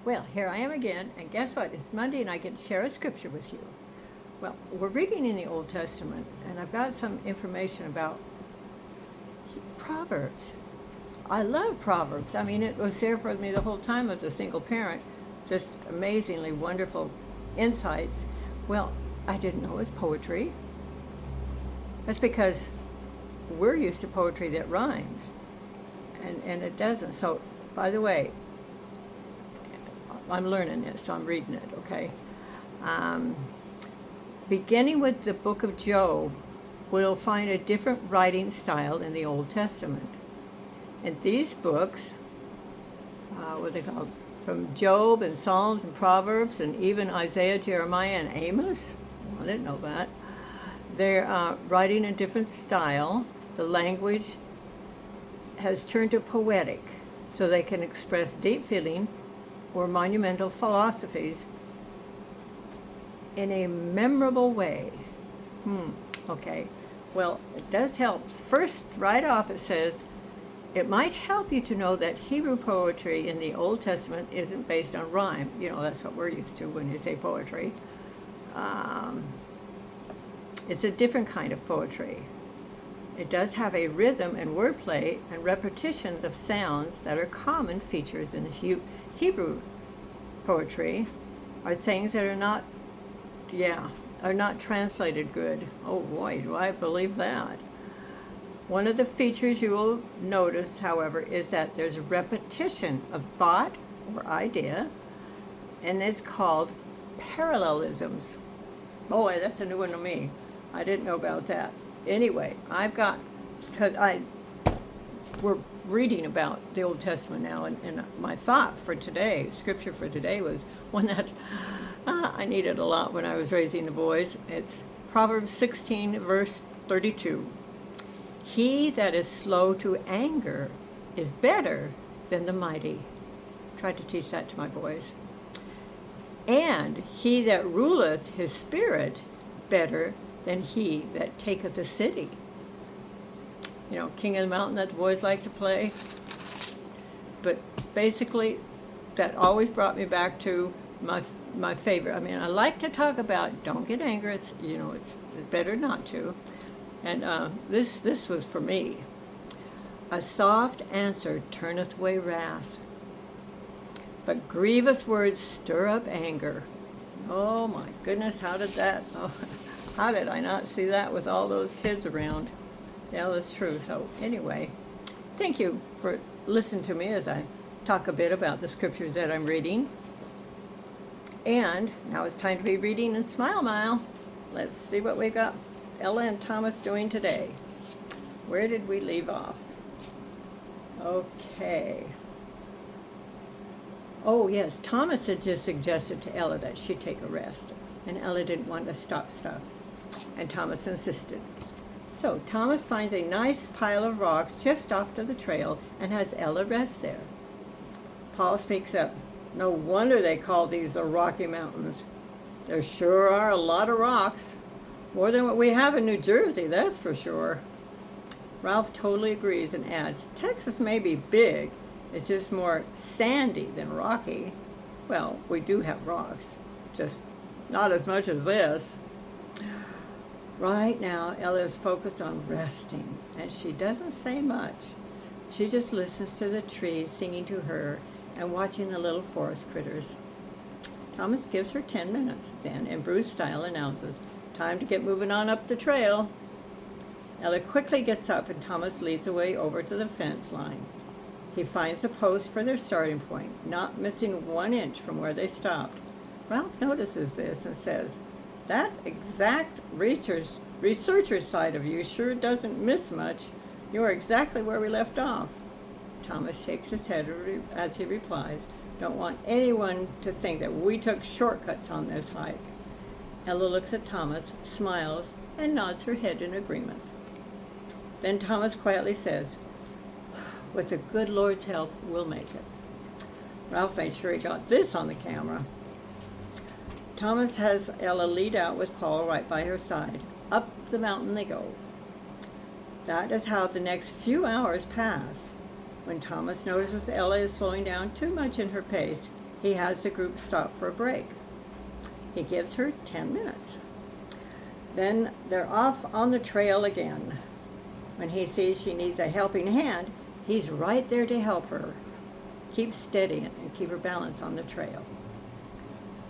Well, here I am again, and guess what? It's Monday, and I get to share a scripture with you. Well, we're reading in the Old Testament, and I've got some information about Proverbs. I love Proverbs. I mean, it was there for me the whole time as a single parent. Just amazingly wonderful insights. Well, I didn't know it was poetry. That's because we're used to poetry that rhymes, and it doesn't. So, by the way, I'm learning this, so I'm reading it, okay? Beginning with the book of Job, we'll find a different writing style in the Old Testament. And these books, what are they called? From Job and Psalms and Proverbs and even Isaiah, Jeremiah, and Amos. I didn't know that. They're writing a different style. The language has turned to poetic, so they can express deep feeling or monumental philosophies in a memorable way. Okay. Well, it does help. First, right off, it says, it might help you to know that Hebrew poetry in the Old Testament isn't based on rhyme. You know, that's what we're used to when you say poetry. It's a different kind of poetry. It does have a rhythm and wordplay and repetitions of sounds that are common features in the Hebrew poetry, are things that are not translated good. Oh boy, do I believe that. One of the features you will notice, however, is that there's a repetition of thought or idea, and it's called parallelisms. Boy, that's a new one to me. I didn't know about that. Anyway, we're reading about the Old Testament now, and my thought for today, scripture for today, was one that I needed a lot when I was raising the boys. It's Proverbs 16, verse 32. He that is slow to anger is better than the mighty. Tried to teach that to my boys. And he that ruleth his spirit better than he that taketh the city. You know, King of the Mountain that the boys like to play. But basically, that always brought me back to my favorite. I mean, I like to talk about don't get angry. It's better not to. And this was for me. A soft answer turneth away wrath, but grievous words stir up anger. Oh my goodness, how did I not see that with all those kids around? Yeah, that's true. So anyway, thank you for listening to me as I talk a bit about the scriptures that I'm reading. And now it's time to be reading in Smile Mile. Let's see what we've got Ella and Thomas doing today. Where did we leave off? Okay. Oh yes, Thomas had just suggested to Ella that she take a rest, and Ella didn't want to stop stuff, and Thomas insisted. So Thomas finds a nice pile of rocks just off to the trail and has Ella rest there. Paul speaks up. No wonder they call these the Rocky Mountains. There sure are a lot of rocks. More than what we have in New Jersey, that's for sure. Ralph totally agrees and adds, Texas may be big, it's just more sandy than rocky. Well, we do have rocks, just not as much as this. Right now, Ella is focused on resting, and she doesn't say much. She just listens to the trees singing to her and watching the little forest critters. Thomas gives her 10 minutes then, and Bruce style announces, time to get moving on up the trail. Ella quickly gets up, and Thomas leads the way over to the fence line. He finds a post for their starting point, not missing 1 inch from where they stopped. Ralph notices this and says, that exact researcher side of you sure doesn't miss much. You're exactly where we left off. Thomas shakes his head as he replies, don't want anyone to think that we took shortcuts on this hike. Ella looks at Thomas, smiles, and nods her head in agreement. Then Thomas quietly says, with the good Lord's help, we'll make it. Ralph made sure he got this on the camera. Thomas has Ella lead out with Paul right by her side. Up the mountain they go. That is how the next few hours pass. When Thomas notices Ella is slowing down too much in her pace, he has the group stop for a break. He gives her 10 minutes. Then they're off on the trail again. When he sees she needs a helping hand, he's right there to help her. Keep steady and keep her balance on the trail.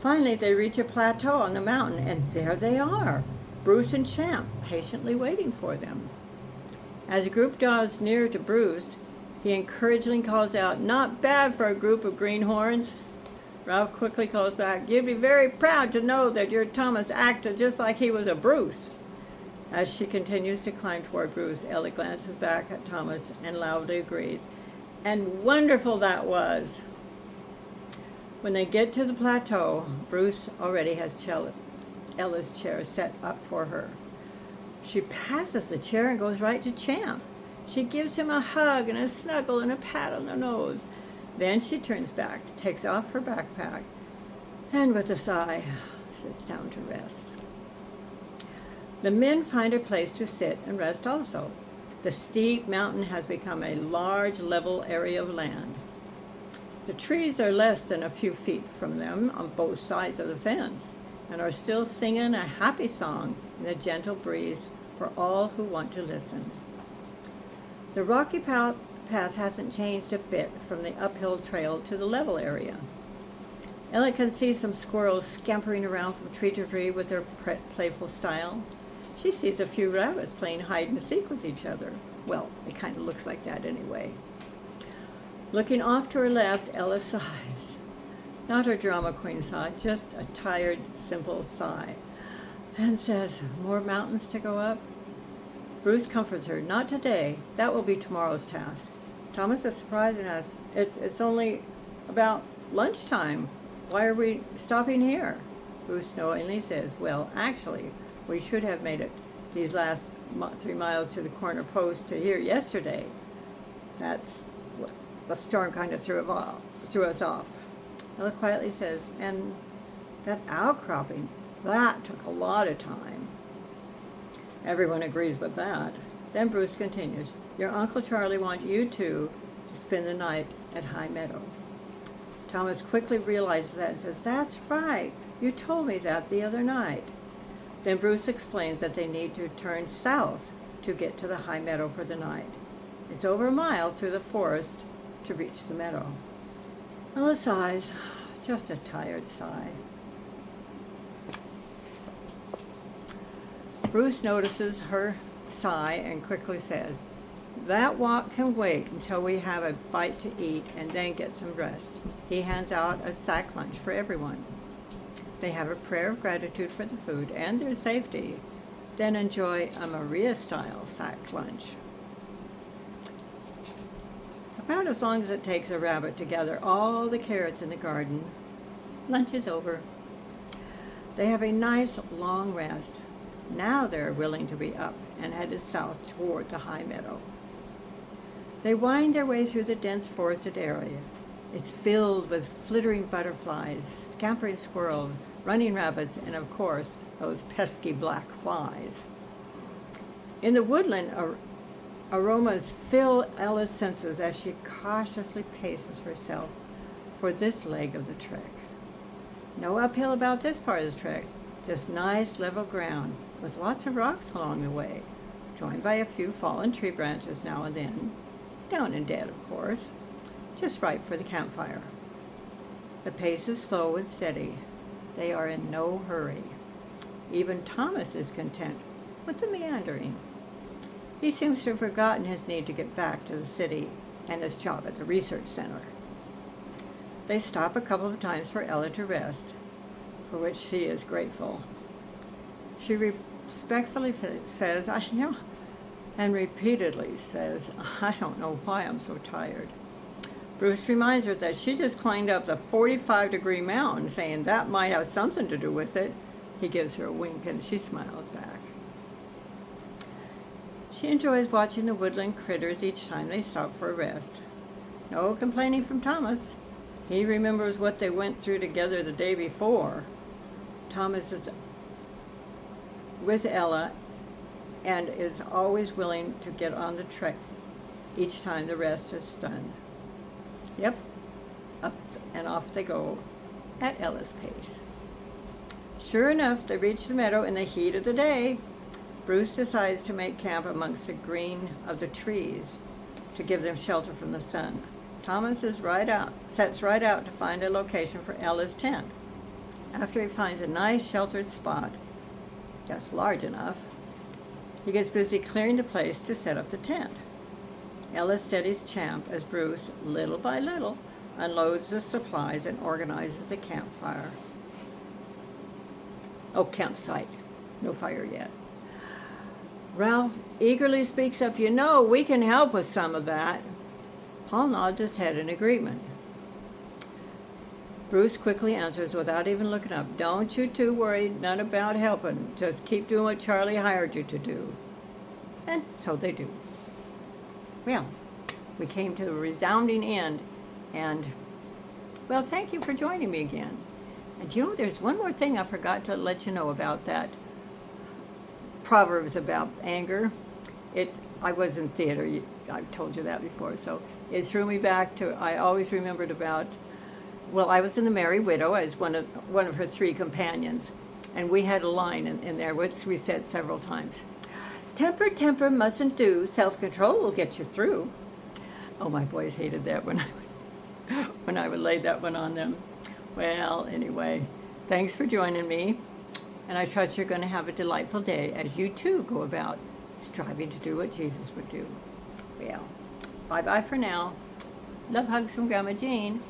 Finally, they reach a plateau on the mountain, and there they are, Bruce and Champ, patiently waiting for them. As the group draws near to Bruce, he encouragingly calls out, "Not bad for a group of greenhorns." Ralph quickly calls back, "You'd be very proud to know that your Thomas acted just like he was a Bruce." As she continues to climb toward Bruce, Ella glances back at Thomas and loudly agrees. And wonderful that was. When they get to the plateau, Bruce already has Ella's chair set up for her. She passes the chair and goes right to Champ. She gives him a hug and a snuggle and a pat on the nose. Then she turns back, takes off her backpack, and with a sigh, sits down to rest. The men find a place to sit and rest also. The steep mountain has become a large, level area of land. The trees are less than a few feet from them on both sides of the fence and are still singing a happy song in the gentle breeze for all who want to listen. The rocky path hasn't changed a bit from the uphill trail to the level area. Ella can see some squirrels scampering around from tree to tree with their playful style. She sees a few rabbits playing hide and seek with each other. Well, it kind of looks like that anyway. Looking off to her left, Ella sighs. Not her drama queen sigh, just a tired, simple sigh, and says, "More mountains to go up?" Bruce comforts her, "Not today. That will be tomorrow's task." Thomas is surprised and asks, It's only about lunchtime. Why are we stopping here?" Bruce knowingly says, "Well, actually, we should have made it these last 3 miles to the corner post to here yesterday. That's what the storm kind of threw us off." Ella quietly says, "And that outcropping, that took a lot of time." Everyone agrees with that. Then Bruce continues, "Your Uncle Charlie wants you two to spend the night at High Meadow." Thomas quickly realizes that and says, "That's right. You told me that the other night." Then Bruce explains that they need to turn south to get to the High Meadow for the night. It's over a mile through the forest to reach the meadow. Ella sighs, just a tired sigh. Bruce notices her sigh and quickly says, "That walk can wait until we have a bite to eat and then get some rest." He hands out a sack lunch for everyone. They have a prayer of gratitude for the food and their safety, then enjoy a Maria-style sack lunch. About as long as it takes a rabbit to gather all the carrots in the garden, lunch is over. They have a nice long rest. Now they're willing to be up and headed south toward the High Meadow. They wind their way through the dense forested area. It's filled with flittering butterflies, scampering squirrels, running rabbits, and of course, those pesky black flies. In the woodland, aromas fill Ella's senses as she cautiously paces herself for this leg of the trek. No uphill about this part of the trek, just nice level ground with lots of rocks along the way, joined by a few fallen tree branches now and then, down and dead of course, just right for the campfire. The pace is slow and steady. They are in no hurry. Even Thomas is content with the meandering. He seems to have forgotten his need to get back to the city and his job at the research center. They stop a couple of times for Ella to rest, for which she is grateful. She respectfully says, and repeatedly says, "I don't know why I'm so tired." Bruce reminds her that she just climbed up the 45-degree mountain, saying that might have something to do with it. He gives her a wink and she smiles back. She enjoys watching the woodland critters each time they stop for a rest. No complaining from Thomas. He remembers what they went through together the day before. Thomas is with Ella and is always willing to get on the trek each time the rest is done. Yep, up and off they go at Ella's pace. Sure enough, they reach the meadow in the heat of the day. Bruce decides to make camp amongst the green of the trees to give them shelter from the sun. Thomas sets right out to find a location for Ella's tent. After he finds a nice sheltered spot, just large enough, he gets busy clearing the place to set up the tent. Ella steadies Champ as Bruce, little by little, unloads the supplies and organizes the campfire. Oh, campsite. No fire yet. Ralph eagerly speaks up, we can help with some of that. Paul nods his head in agreement. Bruce quickly answers without even looking up, don't you two worry, none about helping. Just keep doing what Charlie hired you to do. And so they do. Well, we came to a resounding end, and, well, thank you for joining me again. And there's one more thing I forgot to let you know about that Proverbs about anger. I was in theater, I've told you that before, so it threw me back to, I always remembered about, I was in The Merry Widow as one of her three companions, and we had a line in there which we said several times. Temper mustn't do, self-control will get you through. Oh, my boys hated that when I would lay that one on them. Well, anyway, thanks for joining me, and I trust you're going to have a delightful day as you too go about striving to do what Jesus would do. Well, bye-bye for now. Love hugs from Grama Jean.